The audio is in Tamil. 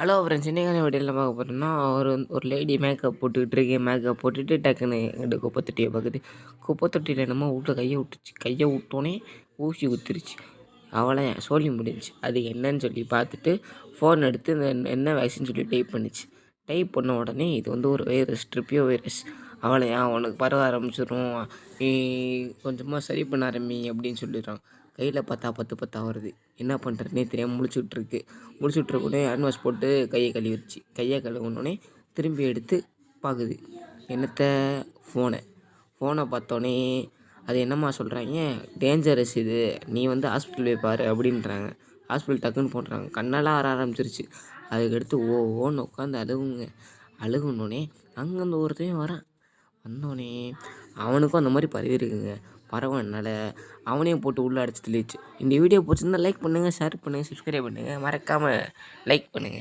ஹலோ ஃப்ரெண்ட்ஸ், இன்றைக்கான வீடியோவில் பார்க்க போகிறோம்னா ஒரு லேடி மேக்கப் போட்டுக்கிட்டு இருக்கேன். மேக்கப் போட்டுட்டு டக்குன்னு எங்கிட்ட குப்பை தொட்டியை பார்க்குது. குப்பை தொட்டியில் என்னமோ வீட்டில் கையை விட்டுச்சு. கையை விட்டோன்னே ஊசி குத்திருச்சு. அவளை சோழி முடிஞ்சிச்சு. அது என்னன்னு சொல்லி பார்த்துட்டு ஃபோன் எடுத்து என்ன வேக்சின்னு சொல்லி டைப் பண்ணிச்சு. டைப் பண்ண உடனே இது ஒரு வைரஸ், ட்ரிப்பியோ வைரஸ். அவளையா உனக்கு பரவ ஆரம்பிச்சிடும், நீ கொஞ்சமாக சரி பண்ண ஆரம்பி அப்படின்னு சொல்லிடுறான். கையில் பார்த்தா 10 வருது. என்ன பண்ணுறதுனே தெரியாமல் முழிச்சுட்ருக்கோடனே ஹேண்ட் வாஷ் போட்டு கையை கழுவிடுச்சு. கையை கழுவுனோடனே திரும்பி எடுத்து பார்க்குது. என்னத்த ஃபோனை பார்த்தோன்னே அது என்னம்மா சொல்கிறாங்க, டேஞ்சரஸ் இது, நீ ஹாஸ்பிட்டல் போய் பாரு அப்படின்றாங்க. ஹாஸ்பிட்டல் டக்குன்னு போடுறாங்க. கண்ணெல்லாம் வர ஆரம்பிச்சிருச்சு. அதுக்கடுத்து ஓன்னு உட்காந்து அழுகுனோடனே அங்கேருந்து ஒருத்தையும் வந்தோடனே அவனுக்கும் அந்த மாதிரி பரவிருக்குங்க. பரவாயில்ல, அவனையும் போட்டு உள்ளே அடிச்சு தெளிச்சு. இந்த வீடியோ பிடிச்சிருந்தா லைக் பண்ணுங்கள், ஷேர் பண்ணுங்கள், சப்ஸ்கிரைப் பண்ணுங்கள், மறக்காமல் லைக் பண்ணுங்கள்.